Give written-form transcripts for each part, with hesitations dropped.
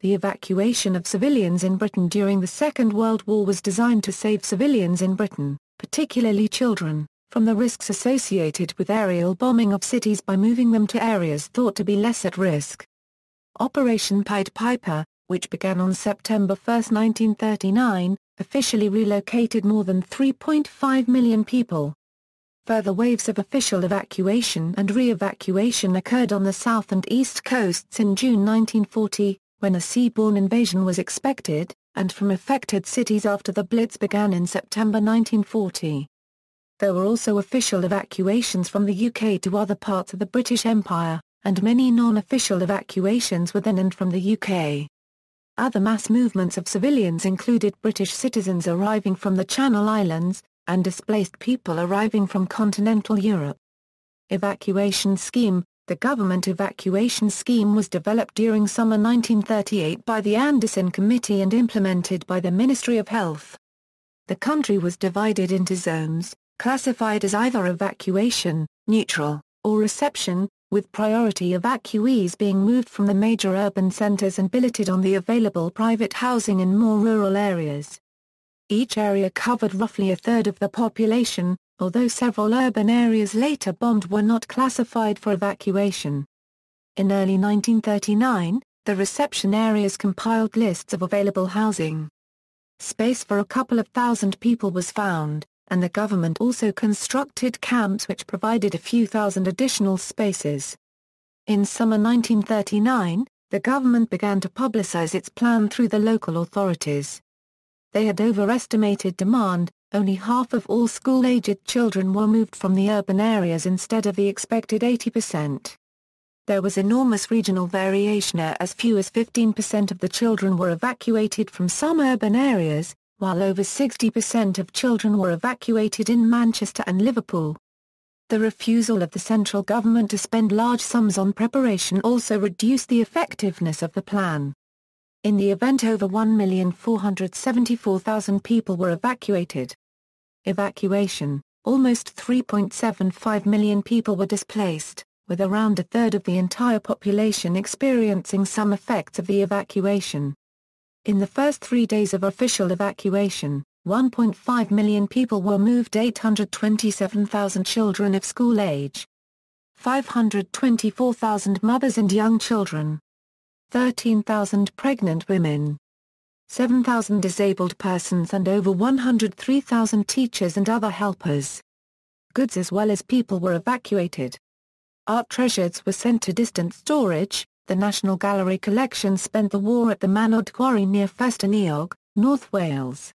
The evacuation of civilians in Britain during the Second World War was designed to save civilians in Britain, particularly children, from the risks associated with aerial bombing of cities by moving them to areas thought to be less at risk. Operation Pied Piper, which began on September 1, 1939, officially relocated more than 3.5 million people. Further waves of official evacuation and re-evacuation occurred on the south and east coasts in June 1940, when a seaborne invasion was expected, and from affected cities after the Blitz began in September 1940. There were also official evacuations from the UK to other parts of the British Empire, and many non-official evacuations within and from the UK. Other mass movements of civilians included British citizens arriving from the Channel Islands, and displaced people arriving from continental Europe. Evacuation Scheme. The government evacuation scheme was developed during summer 1938 by the Anderson Committee and implemented by the Ministry of Health. The country was divided into zones, classified as either evacuation, neutral, or reception, with priority evacuees being moved from the major urban centers and billeted on the available private housing in more rural areas. Each area covered roughly a third of the population, although several urban areas later bombed were not classified for evacuation. In early 1939, the reception areas compiled lists of available housing. Space for a couple of thousand people was found, and the government also constructed camps which provided a few thousand additional spaces. In summer 1939, the government began to publicize its plan through the local authorities. They had overestimated demand. Only half of all school-aged children were moved from the urban areas instead of the expected 80%. There was enormous regional variation as few as 15% of the children were evacuated from some urban areas, while over 60% of children were evacuated in Manchester and Liverpool. The refusal of the central government to spend large sums on preparation also reduced the effectiveness of the plan. In the event, over 1,474,000 people were evacuated. Evacuation. Almost 3.75 million people were displaced, with around a third of the entire population experiencing some effects of the evacuation. In the first 3 days of official evacuation, 1.5 million people were moved, 827,000 children of school age, 524,000 mothers and young children, 13,000 pregnant women, 7,000 disabled persons and over 103,000 teachers and other helpers. Goods as well as people were evacuated. Art treasures were sent to distant storage. The National Gallery collection spent the war at the Manod Quarry near Festiniog, North Wales.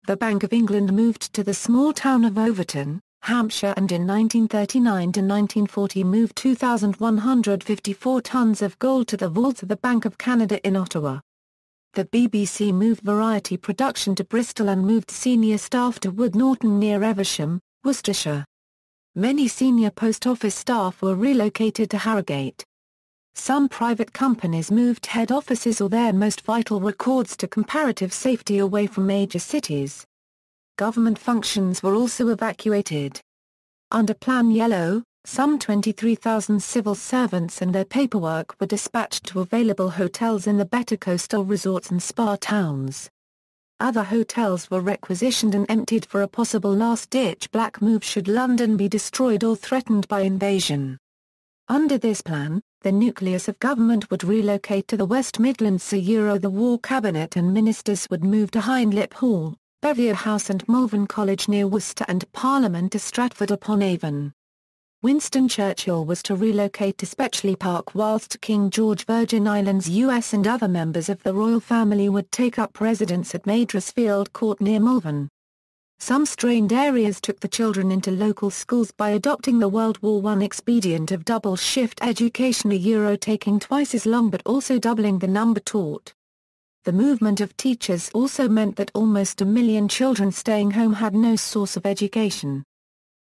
The Bank of England moved to the small town of Overton, Hampshire, and in 1939 to 1940 moved 2,154 tons of gold to the vaults of the Bank of Canada in Ottawa. The BBC moved variety production to Bristol and moved senior staff to Wood Norton near Evesham, Worcestershire. Many senior post office staff were relocated to Harrogate. Some private companies moved head offices or their most vital records to comparative safety away from major cities. Government functions were also evacuated. Under Plan Yellow, some 23,000 civil servants and their paperwork were dispatched to available hotels in the better coastal resorts and spa towns. Other hotels were requisitioned and emptied for a possible last-ditch black move should London be destroyed or threatened by invasion. Under this plan, the nucleus of government would relocate to the West Midlands. The War Cabinet and ministers would move to Hindlip Hall, Bevier House and Malvern College near Worcester, and Parliament to Stratford-upon-Avon. Winston Churchill was to relocate to Spetchley Park, whilst King George, Virgin Islands US, and other members of the royal family would take up residence at Maidressfield Court near Malvern. Some strained areas took the children into local schools by adopting the World War I expedient of double-shift education, taking twice as long but also doubling the number taught. The movement of teachers also meant that almost 1 million children staying home had no source of education.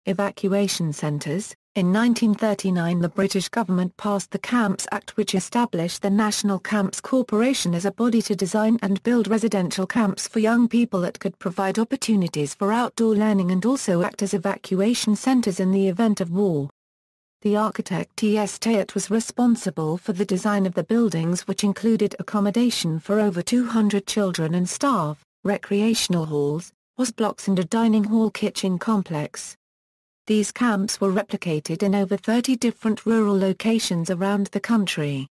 Evacuation centres. In 1939 the British government passed the Camps Act, which established the National Camps Corporation as a body to design and build residential camps for young people that could provide opportunities for outdoor learning and also act as evacuation centres in the event of war. The architect T.S. Tayat was responsible for the design of the buildings, which included accommodation for over 200 children and staff, recreational halls, house blocks and a dining hall kitchen complex. These camps were replicated in over 30 different rural locations around the country.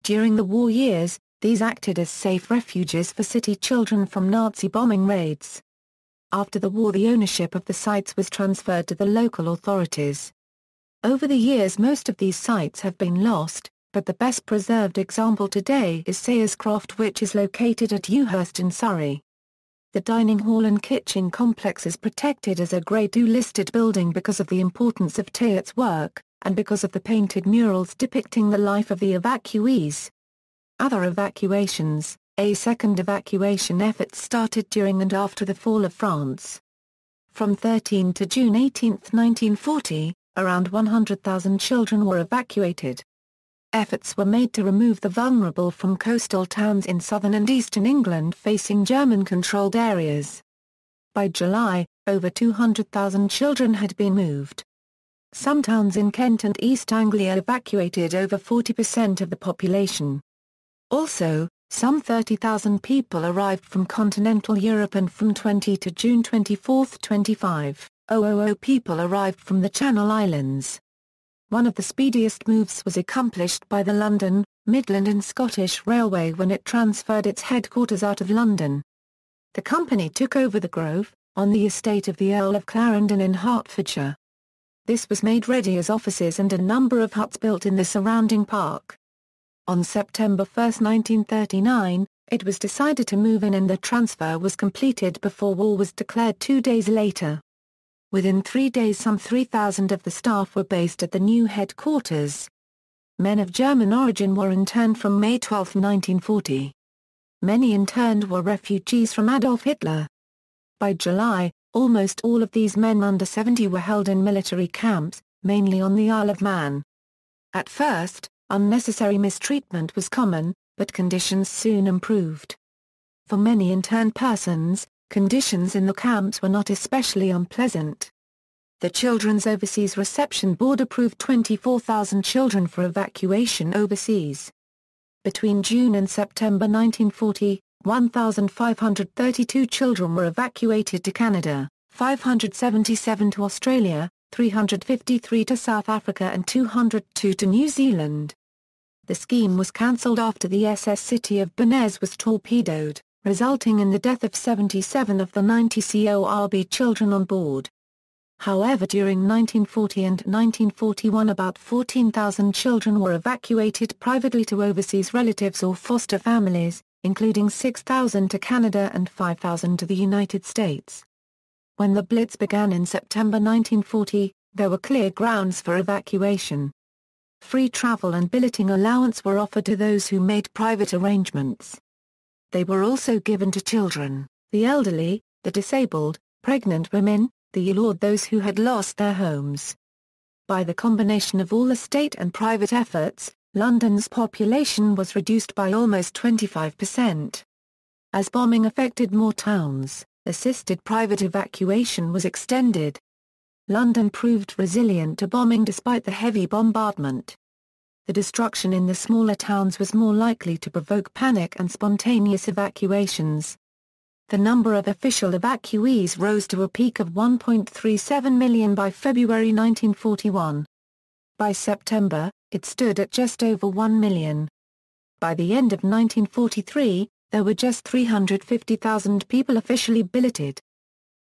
During the war years, these acted as safe refuges for city children from Nazi bombing raids. After the war, the ownership of the sites was transferred to the local authorities. Over the years, most of these sites have been lost, but the best preserved example today is Sayers Croft, which is located at Ewhurst in Surrey. The dining hall and kitchen complex is protected as a Grade II listed building because of the importance of Tayat's work, and because of the painted murals depicting the life of the evacuees. Other evacuations. A second evacuation effort started during and after the fall of France. From 13 to June 18, 1940, around 100,000 children were evacuated. Efforts were made to remove the vulnerable from coastal towns in southern and eastern England facing German-controlled areas. By July, over 200,000 children had been moved. Some towns in Kent and East Anglia evacuated over 40% of the population. Also, some 30,000 people arrived from continental Europe, and from 20 to June 24, 25,000 people arrived from the Channel Islands. One of the speediest moves was accomplished by the London, Midland and Scottish Railway when it transferred its headquarters out of London. The company took over the Grove, on the estate of the Earl of Clarendon in Hertfordshire. This was made ready as offices and a number of huts built in the surrounding park. On September 1, 1939, it was decided to move in, and the transfer was completed before war was declared 2 days later. Within 3 days, some 3,000 of the staff were based at the new headquarters. Men of German origin were interned from May 12, 1940. Many interned were refugees from Adolf Hitler. By July, almost all of these men under 70 were held in military camps, mainly on the Isle of Man. At first, unnecessary mistreatment was common, but conditions soon improved. For many interned persons, conditions in the camps were not especially unpleasant. The Children's Overseas Reception Board approved 24,000 children for evacuation overseas. Between June and September 1940, 1,532 children were evacuated to Canada, 577 to Australia, 353 to South Africa and 202 to New Zealand. The scheme was cancelled after the SS City of Benez was torpedoed, resulting in the death of 77 of the 90 CORB children on board. However, during 1940 and 1941 about 14,000 children were evacuated privately to overseas relatives or foster families, including 6,000 to Canada and 5,000 to the United States. When the Blitz began in September 1940, there were clear grounds for evacuation. Free travel and billeting allowance were offered to those who made private arrangements. They were also given to children, the elderly, the disabled, pregnant women, the ill, or those who had lost their homes. By the combination of all the state and private efforts, London's population was reduced by almost 25%. As bombing affected more towns, assisted private evacuation was extended. London proved resilient to bombing despite the heavy bombardment. The destruction in the smaller towns was more likely to provoke panic and spontaneous evacuations. The number of official evacuees rose to a peak of 1.37 million by February 1941. By September, it stood at just over 1 million. By the end of 1943, there were just 350,000 people officially billeted.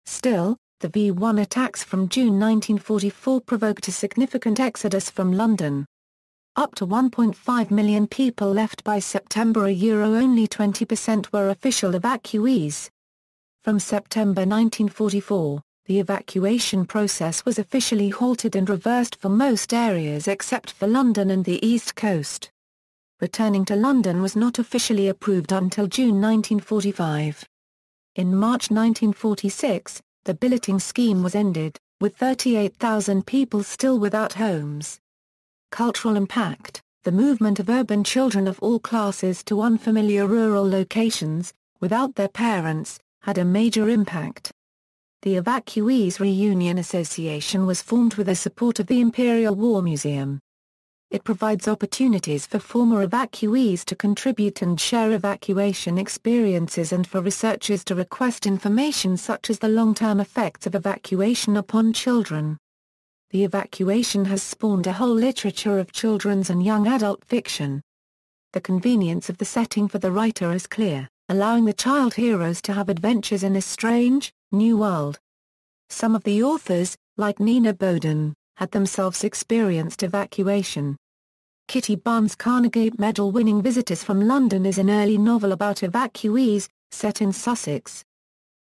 Still, the V-1 attacks from June 1944 provoked a significant exodus from London. Up to 1.5 million people left by September. Only 20% were official evacuees. From September 1944, the evacuation process was officially halted and reversed for most areas except for London and the East Coast. Returning to London was not officially approved until June 1945. In March 1946, the billeting scheme was ended, with 38,000 people still without homes. Cultural impact: the movement of urban children of all classes to unfamiliar rural locations, without their parents, had a major impact. The Evacuees Reunion Association was formed with the support of the Imperial War Museum. It provides opportunities for former evacuees to contribute and share evacuation experiences and for researchers to request information such as the long-term effects of evacuation upon children. The evacuation has spawned a whole literature of children's and young adult fiction. The convenience of the setting for the writer is clear, allowing the child heroes to have adventures in a strange, new world. Some of the authors, like Nina Bowden, had themselves experienced evacuation. Kitty Barnes' Carnegie Medal-winning Visitors from London is an early novel about evacuees, set in Sussex.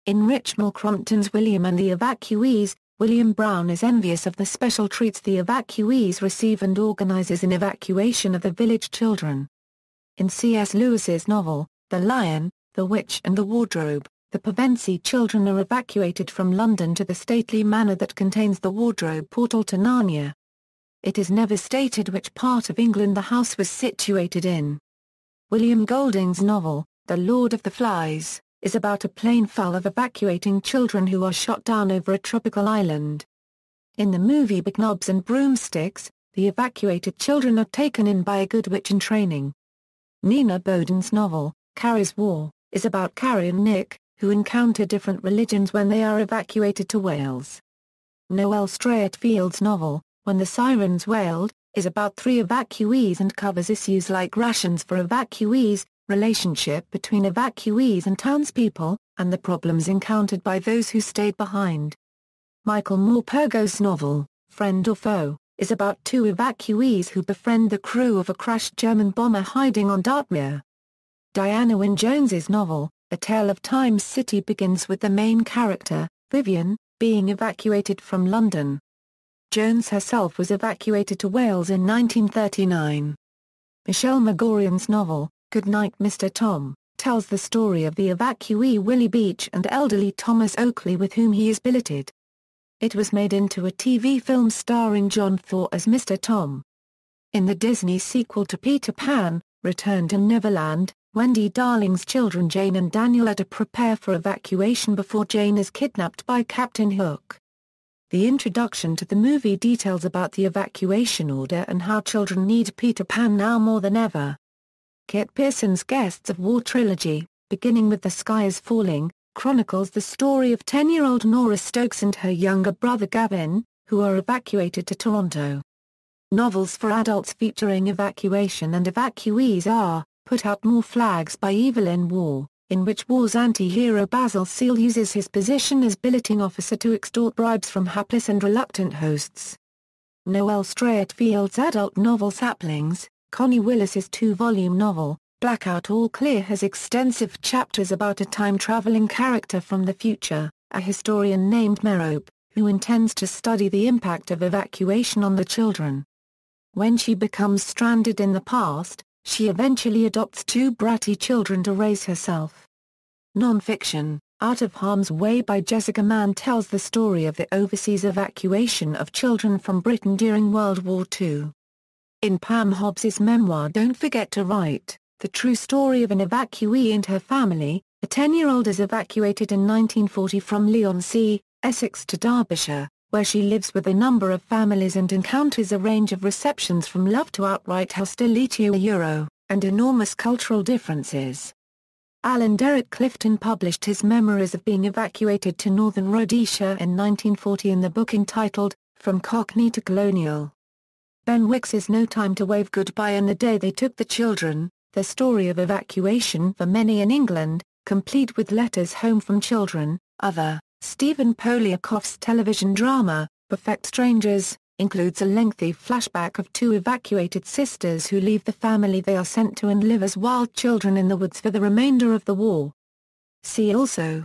In Richmal Crompton's William and the Evacuees, William Brown is envious of the special treats the evacuees receive and organizes an evacuation of the village children. In C.S. Lewis's novel, The Lion, the Witch and the Wardrobe, the Pevensey children are evacuated from London to the stately manor that contains the wardrobe portal to Narnia. It is never stated which part of England the house was situated in. William Golding's novel, The Lord of the Flies, is about a plane full of evacuating children who are shot down over a tropical island. In the movie Big Knobs and Broomsticks, the evacuated children are taken in by a good witch in training. Nina Bowden's novel, Carrie's War, is about Carrie and Nick, who encounter different religions when they are evacuated to Wales. Noel Streatfield's novel, When the Sirens Wailed, is about 3 evacuees and covers issues like rations for evacuees, relationship between evacuees and townspeople, and the problems encountered by those who stayed behind. Michael Morpurgo's novel, Friend or Foe, is about 2 evacuees who befriend the crew of a crashed German bomber hiding on Dartmoor. Diana Wynne Jones's novel, A Tale of Time's City begins with the main character, Vivian, being evacuated from London. Jones herself was evacuated to Wales in 1939. Michelle Magorian's novel, Goodnight Mr. Tom, tells the story of the evacuee Willie Beach and elderly Thomas Oakley with whom he is billeted. It was made into a TV film starring John Thaw as Mr. Tom. In the Disney sequel to Peter Pan, Return to Neverland, Wendy Darling's children Jane and Daniel are to prepare for evacuation before Jane is kidnapped by Captain Hook. The introduction to the movie details about the evacuation order and how children need Peter Pan now more than ever. Kit Pearson's Guests of War trilogy, beginning with The Sky is Falling, chronicles the story of 10-year-old Nora Stokes and her younger brother Gavin, who are evacuated to Toronto. Novels for adults featuring evacuation and evacuees are Put Out More Flags by Evelyn Waugh, in which Waugh's anti-hero Basil Seal uses his position as billeting officer to extort bribes from hapless and reluctant hosts. Noel Streatfield's adult novel Saplings, Connie Willis's 2-volume novel, Blackout All Clear has extensive chapters about a time-traveling character from the future, a historian named Merope, who intends to study the impact of evacuation on the children. When she becomes stranded in the past, she eventually adopts 2 bratty children to raise herself. Non-fiction, Out of Harm's Way by Jessica Mann tells the story of the overseas evacuation of children from Britain during World War II. In Pam Hobbs's memoir Don't Forget to Write, the true story of an evacuee and her family, a 10-year-old is evacuated in 1940 from Leigh-on-Sea, Essex to Derbyshire, where she lives with a number of families and encounters a range of receptions from love to outright hostility and enormous cultural differences. Alan Derek Clifton published his memoirs of being evacuated to northern Rhodesia in 1940 in the book entitled, From Cockney to Colonial. Ben Wicks's No Time to Wave Goodbye and The Day They Took the Children, the story of evacuation for many in England, complete with letters home from children. Stephen Poliakoff's television drama, Perfect Strangers, includes a lengthy flashback of 2 evacuated sisters who leave the family they are sent to and live as wild children in the woods for the remainder of the war. See also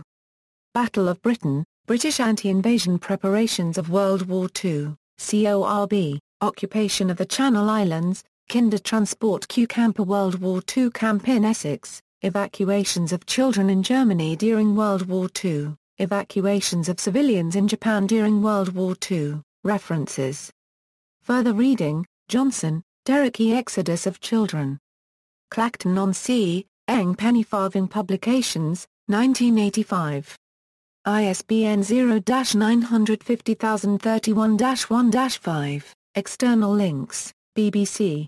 Battle of Britain, British anti-invasion preparations of World War II, CORB, Occupation of the Channel Islands, Kindertransport Q Camper World War II Camp in Essex, Evacuations of children in Germany during World War II, Evacuations of civilians in Japan during World War II, references. Further reading, Johnson, Derek E. Exodus of Children. Clacton-on-Sea, Eng Penny Farthing Publications, 1985. ISBN 0-950031-1-5. External links, BBC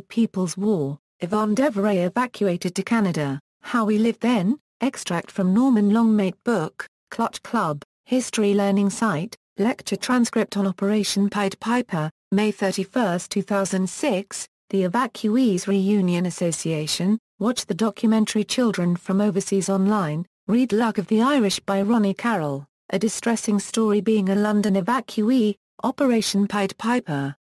People's War, Yvonne Deveray Evacuated to Canada, How We Lived Then, extract from Norman Longmate book, Clutch Club, History Learning Site, lecture transcript on Operation Pied Piper, May 31, 2006, The Evacuees Reunion Association, watch the documentary Children from Overseas online, read Luck of the Irish by Ronnie Carroll, A Distressing Story Being a London Evacuee, Operation Pied Piper.